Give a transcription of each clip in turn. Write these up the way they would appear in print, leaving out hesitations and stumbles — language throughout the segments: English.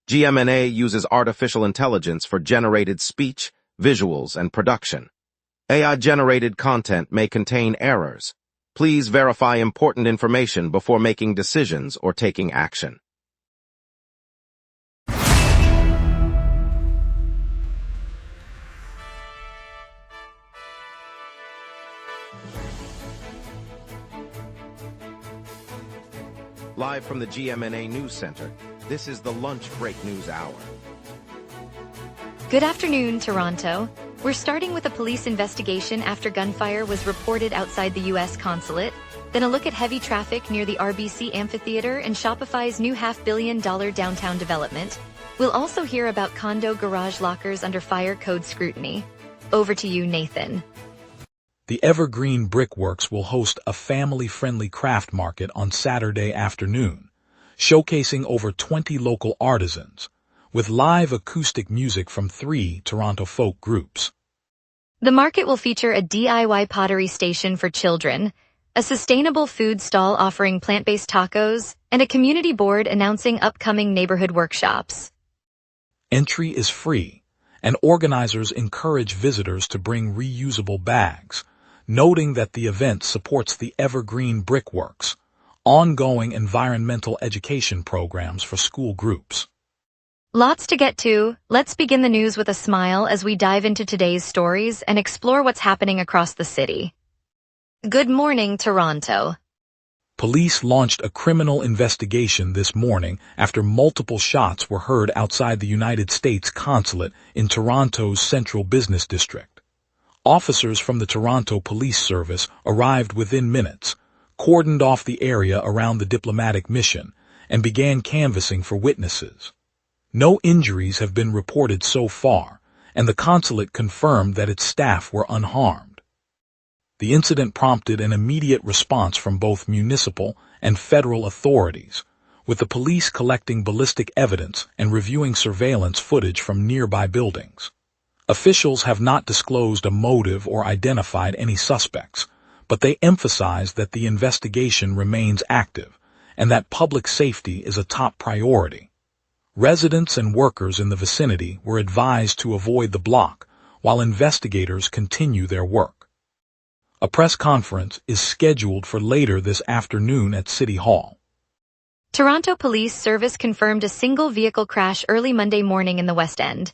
GMNA uses artificial intelligence for generated speech, visuals, and production. AI-generated content may contain errors. Please verify important information before making decisions or taking action. Live from the GMNA News Center, this is the Lunch Break News Hour. Good afternoon, Toronto. We're starting with a police investigation after gunfire was reported outside the U.S. consulate, then a look at heavy traffic near the RBC Amphitheater and Shopify's new $500 million downtown development. We'll also hear about condo garage lockers under fire code scrutiny. Over to you, Nathan. The Evergreen Brickworks will host a family-friendly craft market on Saturday afternoon, showcasing over 20 local artisans, with live acoustic music from 3 Toronto folk groups. The market will feature a DIY pottery station for children, a sustainable food stall offering plant-based tacos, and a community board announcing upcoming neighborhood workshops. Entry is free, and organizers encourage visitors to bring reusable bags, noting that the event supports the Evergreen Brickworks, ongoing environmental education programs for school groups. Lots to get to. Let's begin the news with a smile as we dive into today's stories and explore what's happening across the city. Good morning, Toronto. Police launched a criminal investigation this morning after multiple shots were heard outside the United States consulate in Toronto's central business district. Officers from the Toronto Police Service arrived within minutes, cordoned off the area around the diplomatic mission, and began canvassing for witnesses. No injuries have been reported so far, and the consulate confirmed that its staff were unharmed. The incident prompted an immediate response from both municipal and federal authorities, with the police collecting ballistic evidence and reviewing surveillance footage from nearby buildings. Officials have not disclosed a motive or identified any suspects, but they emphasize that the investigation remains active and that public safety is a top priority. Residents and workers in the vicinity were advised to avoid the block while investigators continue their work. A press conference is scheduled for later this afternoon at City Hall. Toronto Police Service confirmed a single vehicle crash early Monday morning in the West End.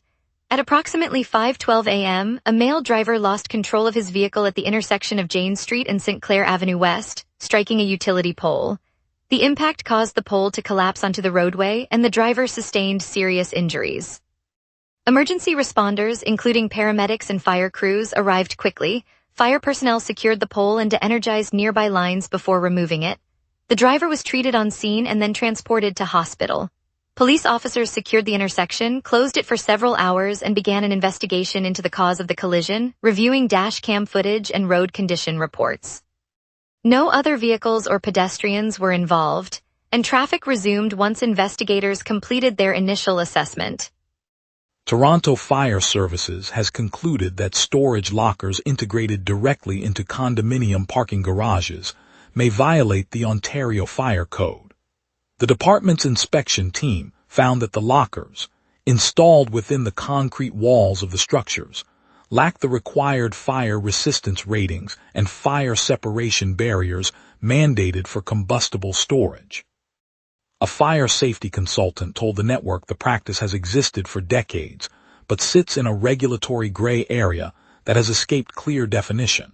At approximately 5:12 a.m., a male driver lost control of his vehicle at the intersection of Jane Street and St. Clair Avenue West, striking a utility pole. The impact caused the pole to collapse onto the roadway, and the driver sustained serious injuries. Emergency responders, including paramedics and fire crews, arrived quickly. Fire personnel secured the pole and energized nearby lines before removing it. The driver was treated on scene and then transported to hospital. Police officers secured the intersection, closed it for several hours, and began an investigation into the cause of the collision, reviewing dash cam footage and road condition reports. No other vehicles or pedestrians were involved, and traffic resumed once investigators completed their initial assessment. Toronto Fire Services has concluded that storage lockers integrated directly into condominium parking garages may violate the Ontario Fire Code. The department's inspection team found that the lockers, installed within the concrete walls of the structures, lack the required fire resistance ratings and fire separation barriers mandated for combustible storage. A fire safety consultant told the network the practice has existed for decades, but sits in a regulatory gray area that has escaped clear definition.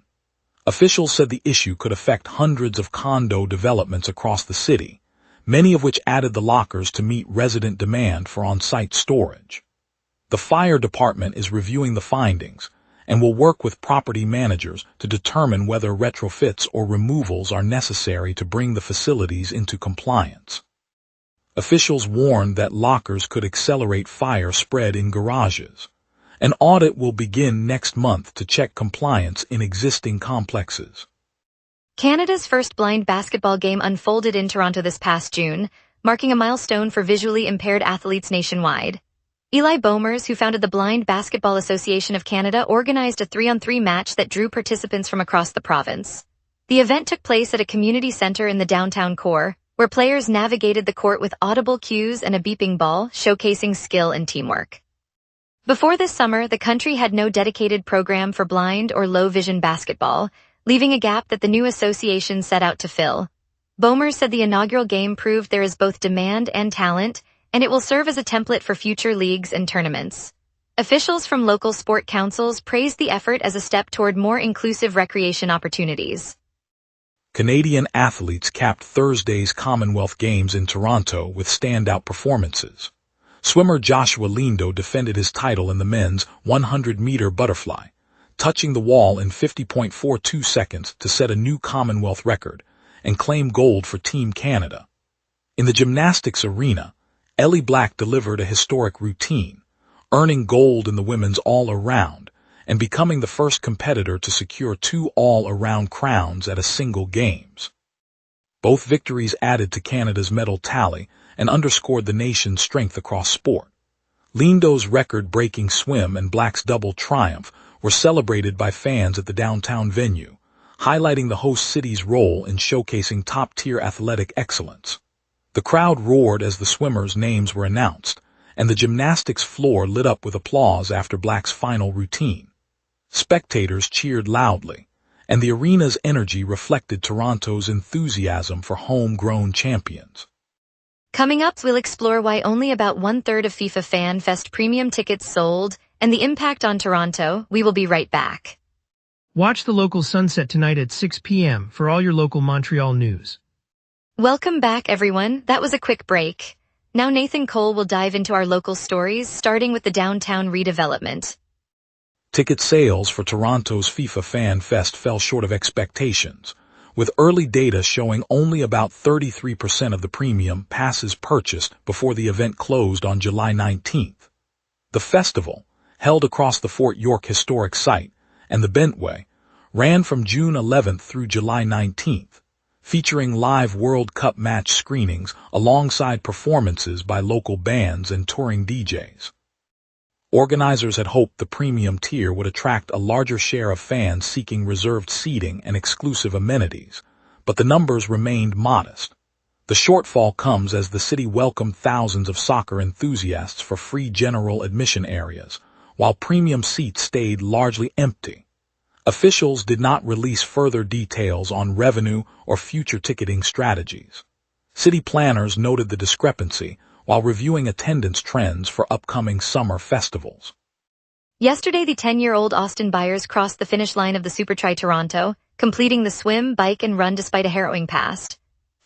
Officials said the issue could affect hundreds of condo developments across the city, many of which added the lockers to meet resident demand for on-site storage. The fire department is reviewing the findings and will work with property managers to determine whether retrofits or removals are necessary to bring the facilities into compliance. Officials warned that lockers could accelerate fire spread in garages. An audit will begin next month to check compliance in existing complexes. Canada's first blind basketball game unfolded in Toronto this past June, marking a milestone for visually impaired athletes nationwide. Eli Bomers, who founded the Blind Basketball Association of Canada, organized a 3-on-3 match that drew participants from across the province. The event took place at a community centre in the downtown core, where players navigated the court with audible cues and a beeping ball, showcasing skill and teamwork. Before this summer, the country had no dedicated program for blind or low-vision basketball, leaving a gap that the new association set out to fill. Boehmer said the inaugural game proved there is both demand and talent, and it will serve as a template for future leagues and tournaments. Officials from local sport councils praised the effort as a step toward more inclusive recreation opportunities. Canadian athletes capped Thursday's Commonwealth Games in Toronto with standout performances. Swimmer Joshua Lindo defended his title in the men's 100-meter butterfly, touching the wall in 50.42 seconds to set a new Commonwealth record and claim gold for Team Canada. In the gymnastics arena, Ellie Black delivered a historic routine, earning gold in the women's all-around and becoming the first competitor to secure 2 all-around crowns at a single games. Both victories added to Canada's medal tally and underscored the nation's strength across sport. Lindo's record-breaking swim and Black's double triumph were celebrated by fans at the downtown venue, highlighting the host city's role in showcasing top-tier athletic excellence. The crowd roared as the swimmers' names were announced, and the gymnastics floor lit up with applause after Black's final routine. Spectators cheered loudly, and the arena's energy reflected Toronto's enthusiasm for homegrown champions. Coming up, we'll explore why only about 1/3 of FIFA Fan Fest premium tickets sold and the impact on Toronto. We will be right back. Watch the local sunset tonight at 6 p.m. for all your local Montreal news. Welcome back, everyone. That was a quick break. Now Nathan Cole will dive into our local stories, starting with the downtown redevelopment. Ticket sales for Toronto's FIFA Fan Fest fell short of expectations, with early data showing only about 33% of the premium passes purchased before the event closed on July 19th. The festival, held across the Fort York Historic Site and the Bentway, ran from June 11th through July 19th, featuring live World Cup match screenings alongside performances by local bands and touring DJs. Organizers had hoped the premium tier would attract a larger share of fans seeking reserved seating and exclusive amenities, but the numbers remained modest. The shortfall comes as the city welcomed thousands of soccer enthusiasts for free general admission areas, while premium seats stayed largely empty. Officials did not release further details on revenue or future ticketing strategies. City planners noted the discrepancy while reviewing attendance trends for upcoming summer festivals. Yesterday, the 10-year-old Austin Byers crossed the finish line of the Super Tri Toronto, completing the swim, bike, and run despite a harrowing past.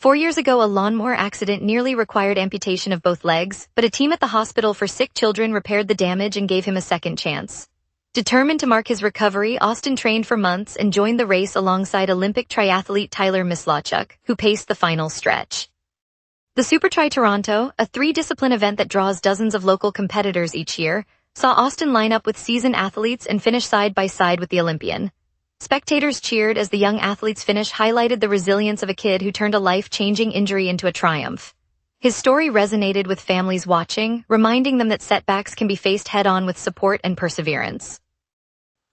4 years ago, a lawnmower accident nearly required amputation of both legs, but a team at the hospital for sick children repaired the damage and gave him a second chance. Determined to mark his recovery, Austin trained for months and joined the race alongside Olympic triathlete Tyler Mislawchuk, who paced the final stretch. The Super Tri Toronto, a 3-discipline event that draws dozens of local competitors each year, saw Austin line up with seasoned athletes and finish side by side with the Olympian. Spectators cheered as the young athlete's finish highlighted the resilience of a kid who turned a life-changing injury into a triumph. His story resonated with families watching, reminding them that setbacks can be faced head-on with support and perseverance.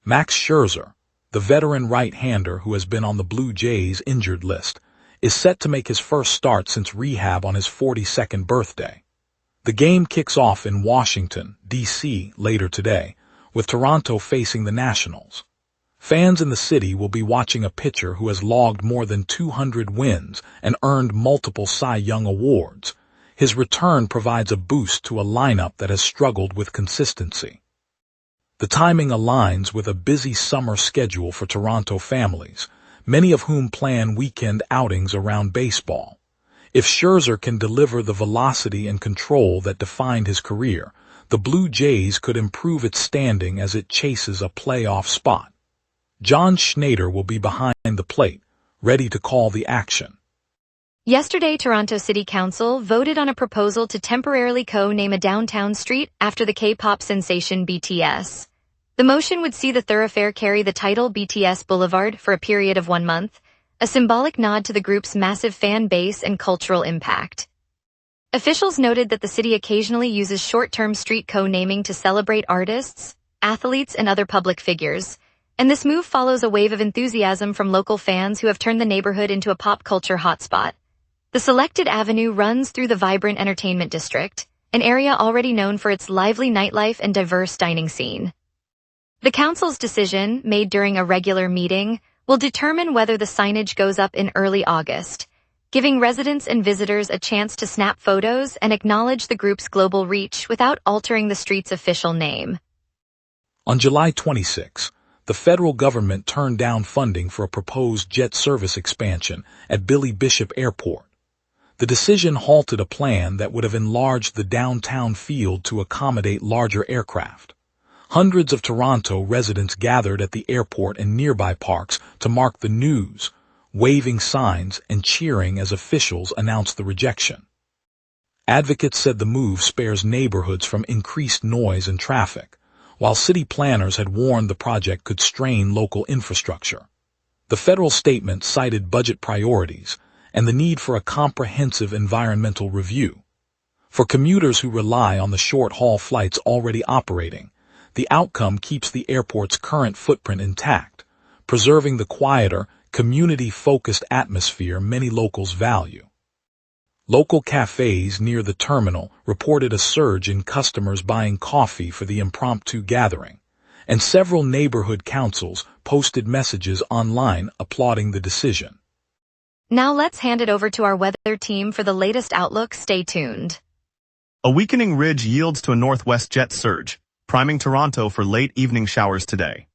Max Scherzer, the veteran right-hander who has been on the Blue Jays injured list, is set to make his first start since rehab on his 42nd birthday. The game kicks off in Washington, D.C. later today, with Toronto facing the Nationals. Fans in the city will be watching a pitcher who has logged more than 200 wins and earned multiple Cy Young awards. His return provides a boost to a lineup that has struggled with consistency. The timing aligns with a busy summer schedule for Toronto families, many of whom plan weekend outings around baseball. If Scherzer can deliver the velocity and control that defined his career, the Blue Jays could improve its standing as it chases a playoff spot. John Schneider will be behind the plate, ready to call the action. Yesterday, Toronto City Council voted on a proposal to temporarily co-name a downtown street after the K-pop sensation BTS. The motion would see the thoroughfare carry the title BTS Boulevard for a period of 1 month, a symbolic nod to the group's massive fan base and cultural impact. Officials noted that the city occasionally uses short-term street co-naming to celebrate artists, athletes, and other public figures, and this move follows a wave of enthusiasm from local fans who have turned the neighborhood into a pop culture hotspot. The selected avenue runs through the vibrant entertainment district, an area already known for its lively nightlife and diverse dining scene. The council's decision, made during a regular meeting, will determine whether the signage goes up in early August, giving residents and visitors a chance to snap photos and acknowledge the group's global reach without altering the street's official name. On July 26, the federal government turned down funding for a proposed jet service expansion at Billy Bishop Airport. The decision halted a plan that would have enlarged the downtown field to accommodate larger aircraft. Hundreds of Toronto residents gathered at the airport and nearby parks to mark the news, waving signs and cheering as officials announced the rejection. Advocates said the move spares neighborhoods from increased noise and traffic, while city planners had warned the project could strain local infrastructure. The federal statement cited budget priorities and the need for a comprehensive environmental review. For commuters who rely on the short-haul flights already operating, the outcome keeps the airport's current footprint intact, preserving the quieter, community-focused atmosphere many locals value. Local cafes near the terminal reported a surge in customers buying coffee for the impromptu gathering, and several neighborhood councils posted messages online applauding the decision. Now let's hand it over to our weather team for the latest outlook. Stay tuned. A weakening ridge yields to a northwest jet surge, priming Toronto for late evening showers today.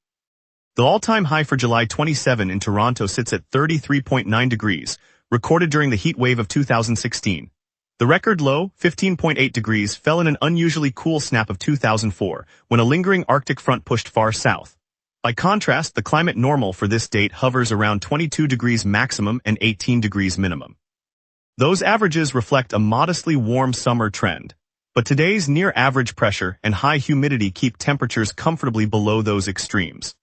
The all-time high for July 27 in Toronto sits at 33.9 degrees, recorded during the heat wave of 2016. The record low, 15.8 degrees, fell in an unusually cool snap of 2004, when a lingering Arctic front pushed far south. By contrast, the climate normal for this date hovers around 22 degrees maximum and 18 degrees minimum. Those averages reflect a modestly warm summer trend. But today's near-average pressure and high humidity keep temperatures comfortably below those extremes.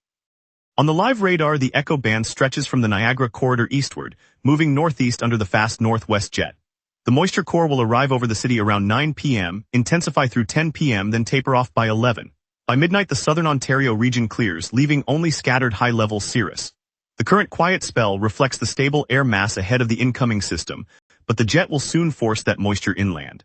On the live radar, the echo band stretches from the Niagara corridor eastward, moving northeast under the fast northwest jet. The moisture core will arrive over the city around 9 p.m., intensify through 10 p.m., then taper off by 11. By midnight, the southern Ontario region clears, leaving only scattered high-level cirrus. The current quiet spell reflects the stable air mass ahead of the incoming system, but the jet will soon force that moisture inland.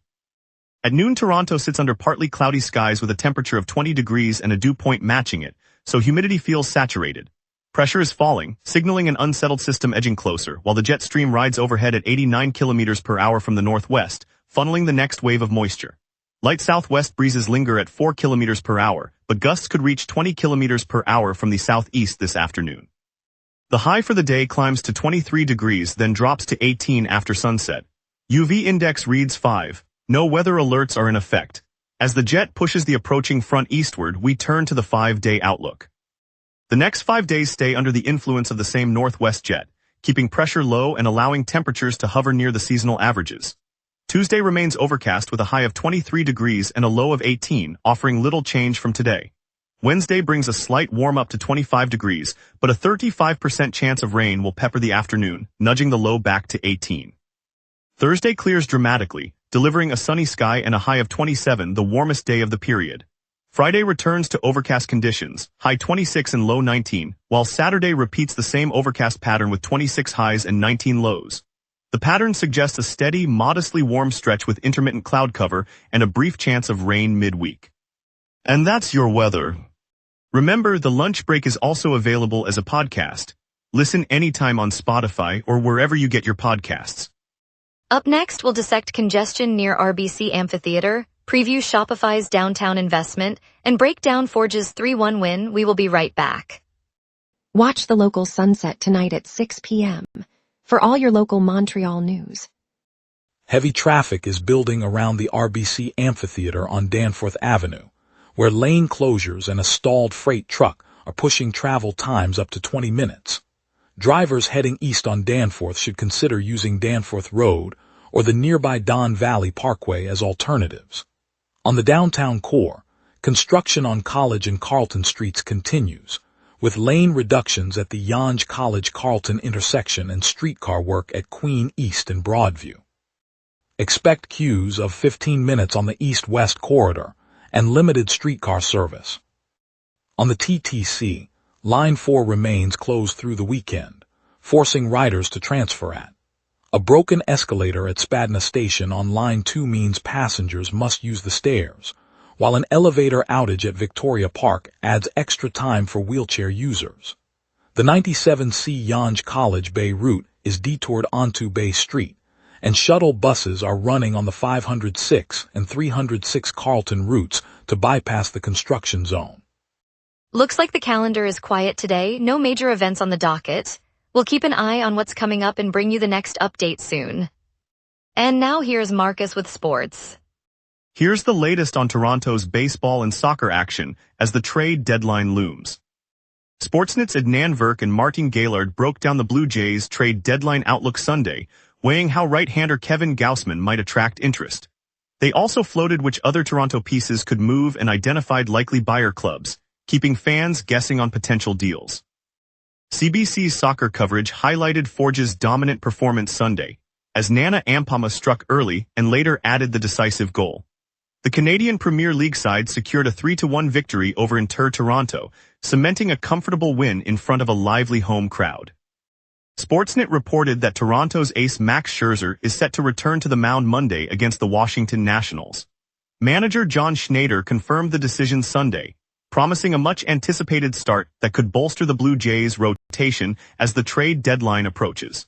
At noon, Toronto sits under partly cloudy skies with a temperature of 20 degrees and a dew point matching it, so humidity feels saturated. Pressure is falling, signaling an unsettled system edging closer, while the jet stream rides overhead at 89 kilometers per hour from the northwest, funneling the next wave of moisture. Light southwest breezes linger at 4 kilometers per hour, but gusts could reach 20 kilometers per hour from the southeast this afternoon. The high for the day climbs to 23 degrees, then drops to 18 after sunset. UV index reads 5. No weather alerts are in effect. As the jet pushes the approaching front eastward, we turn to the 5-day outlook. The next 5 days stay under the influence of the same northwest jet, keeping pressure low and allowing temperatures to hover near the seasonal averages. Tuesday remains overcast with a high of 23 degrees and a low of 18, offering little change from today. Wednesday brings a slight warm-up to 25 degrees, but a 35% chance of rain will pepper the afternoon, nudging the low back to 18. Thursday clears dramatically, delivering a sunny sky and a high of 27, the warmest day of the period. Friday returns to overcast conditions, high 26 and low 19, while Saturday repeats the same overcast pattern with 26 highs and 19 lows. The pattern suggests a steady, modestly warm stretch with intermittent cloud cover and a brief chance of rain midweek. And that's your weather. Remember, the lunch break is also available as a podcast. Listen anytime on Spotify or wherever you get your podcasts. Up next, we'll dissect congestion near RBC Amphitheater, preview Shopify's downtown investment, and break down Forge's 3-1 win. We will be right back. Watch the local sunset tonight at 6 p.m. for all your local Montreal news. Heavy traffic is building around the RBC Amphitheater on Danforth Avenue, where lane closures and a stalled freight truck are pushing travel times up to 20 minutes. Drivers heading east on Danforth should consider using Danforth Road or the nearby Don Valley Parkway as alternatives. On the downtown core, construction on College and Carleton streets continues, with lane reductions at the Yonge College-Carleton intersection and streetcar work at Queen East and Broadview. Expect queues of 15 minutes on the east-west corridor and limited streetcar service. On the TTC, Line 4 remains closed through the weekend, forcing riders to transfer at. A broken escalator at Spadina Station on Line 2 means passengers must use the stairs, while an elevator outage at Victoria Park adds extra time for wheelchair users. The 97C Yonge College Bay route is detoured onto Bay Street, and shuttle buses are running on the 506 and 306 Carlton routes to bypass the construction zone. Looks like the calendar is quiet today, no major events on the docket. We'll keep an eye on what's coming up and bring you the next update soon. And now here's Marcus with sports. Here's the latest on Toronto's baseball and soccer action as the trade deadline looms. Sportsnet's Adnan Virk and Martin Gaillard broke down the Blue Jays' trade deadline outlook Sunday, weighing how right-hander Kevin Gausman might attract interest. They also floated which other Toronto pieces could move and identified likely buyer clubs, keeping fans guessing on potential deals. CBC's soccer coverage highlighted Forge's dominant performance Sunday, as Nana Ampama struck early and later added the decisive goal. The Canadian Premier League side secured a 3-1 victory over Inter Toronto, cementing a comfortable win in front of a lively home crowd. Sportsnet reported that Toronto's ace Max Scherzer is set to return to the mound Monday against the Washington Nationals. Manager John Schneider confirmed the decision Sunday, promising a much-anticipated start that could bolster the Blue Jays' rotation as the trade deadline approaches.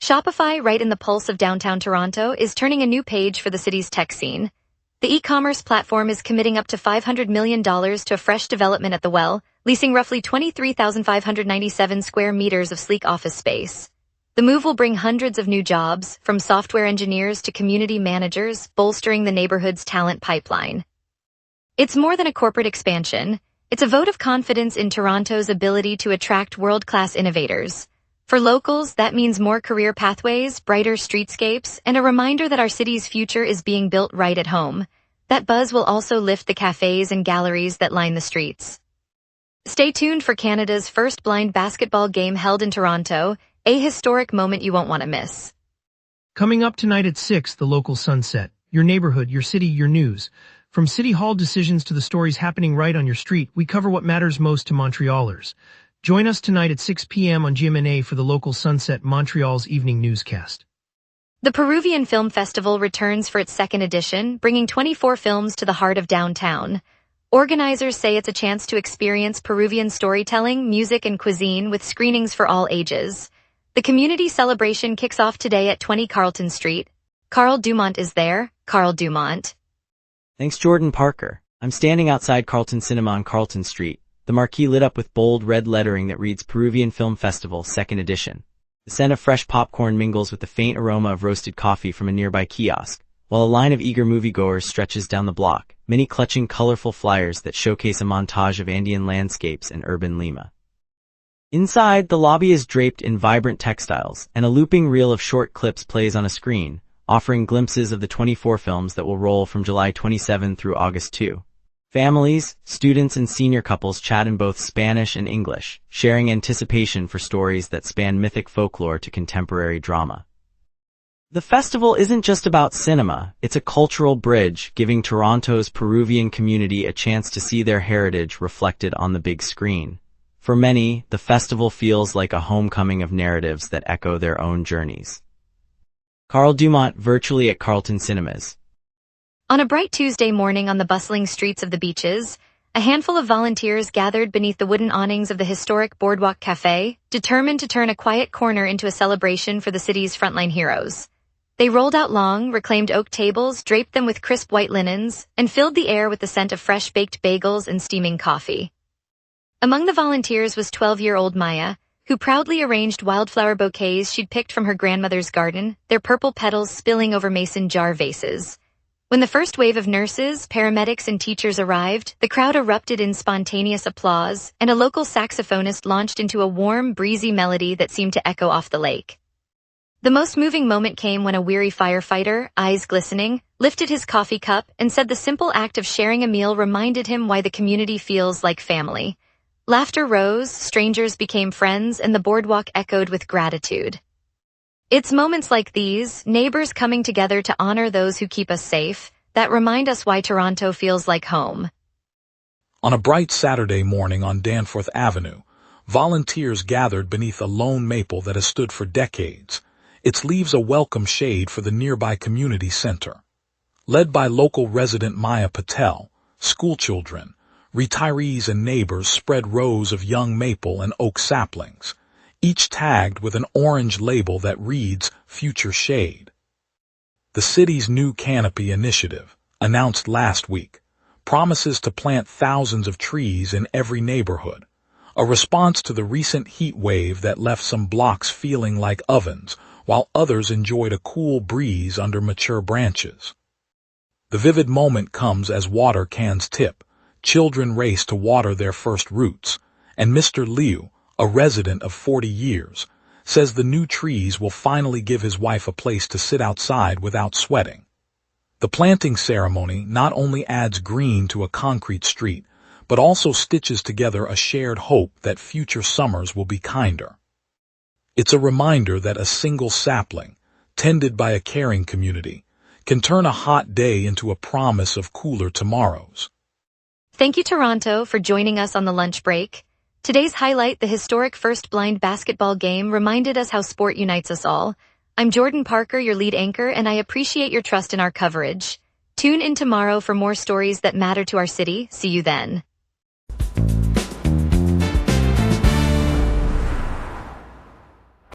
Shopify, right in the pulse of downtown Toronto, is turning a new page for the city's tech scene. The e-commerce platform is committing up to $500 million to a fresh development at the Well, leasing roughly 23,597 square meters of sleek office space. The move will bring hundreds of new jobs, from software engineers to community managers, bolstering the neighborhood's talent pipeline. It's more than a corporate expansion. It's a vote of confidence in Toronto's ability to attract world-class innovators. For locals, that means more career pathways, brighter streetscapes, and a reminder that our city's future is being built right at home. That buzz will also lift the cafes and galleries that line the streets. Stay tuned for Canada's first blind basketball game held in Toronto, a historic moment you won't want to miss. Coming up tonight at 6, the local sunset. Your neighborhood, your city, your news. From City Hall decisions to the stories happening right on your street, we cover what matters most to Montrealers. Join us tonight at 6 p.m. on gmna for the local Sunset, Montreal's evening newscast. The Peruvian Film Festival returns for its second edition, bringing 24 films to the heart of downtown. Organizers say it's a chance to experience Peruvian storytelling, music, and cuisine with screenings for all ages. The community celebration kicks off today at 20 Carlton Street. Carl Dumont is there. Carl Dumont. Thanks, Jordan Parker. I'm standing outside Carlton Cinema on Carlton Street, the marquee lit up with bold red lettering that reads Peruvian Film Festival, 2nd edition. The scent of fresh popcorn mingles with the faint aroma of roasted coffee from a nearby kiosk, while a line of eager moviegoers stretches down the block, many clutching colorful flyers that showcase a montage of Andean landscapes and urban Lima. Inside, the lobby is draped in vibrant textiles, and a looping reel of short clips plays on a screen, offering glimpses of the 24 films that will roll from July 27 through August 2. Families, students, and senior couples chat in both Spanish and English, sharing anticipation for stories that span mythic folklore to contemporary drama. The festival isn't just about cinema, it's a cultural bridge, giving Toronto's Peruvian community a chance to see their heritage reflected on the big screen. For many, the festival feels like a homecoming of narratives that echo their own journeys. Carl Dumont, virtually at Carlton Cinemas. On a bright Tuesday morning on the bustling streets of the beaches, a handful of volunteers gathered beneath the wooden awnings of the historic Boardwalk Cafe, determined to turn a quiet corner into a celebration for the city's frontline heroes. They rolled out long, reclaimed oak tables, draped them with crisp white linens, and filled the air with the scent of fresh-baked bagels and steaming coffee. Among the volunteers was 12-year-old Maya, who proudly arranged wildflower bouquets she'd picked from her grandmother's garden, their purple petals spilling over mason jar vases. When the first wave of nurses, paramedics, and teachers arrived, the crowd erupted in spontaneous applause, and a local saxophonist launched into a warm, breezy melody that seemed to echo off the lake. The most moving moment came when a weary firefighter, eyes glistening, lifted his coffee cup and said the simple act of sharing a meal reminded him why the community feels like family. Laughter rose, strangers became friends, and the boardwalk echoed with gratitude. It's moments like these, neighbors coming together to honor those who keep us safe, that remind us why Toronto feels like home. On a bright Saturday morning on Danforth Avenue, volunteers gathered beneath a lone maple that has stood for decades. Its leaves a welcome shade for the nearby community center. Led by local resident Maya Patel, schoolchildren, retirees and neighbors spread rows of young maple and oak saplings, each tagged with an orange label that reads Future Shade. The city's new canopy initiative, announced last week, promises to plant thousands of trees in every neighborhood, a response to the recent heat wave that left some blocks feeling like ovens, while others enjoyed a cool breeze under mature branches. The vivid moment comes as water cans tip, children race to water their first roots, and Mr. Liu, a resident of 40 years, says the new trees will finally give his wife a place to sit outside without sweating. The planting ceremony not only adds green to a concrete street, but also stitches together a shared hope that future summers will be kinder. It's a reminder that a single sapling, tended by a caring community, can turn a hot day into a promise of cooler tomorrows. Thank you, Toronto, for joining us on the lunch break. Today's highlight, the historic first blind basketball game, reminded us how sport unites us all. I'm Jordan Parker, your lead anchor, and I appreciate your trust in our coverage. Tune in tomorrow for more stories that matter to our city. See you then.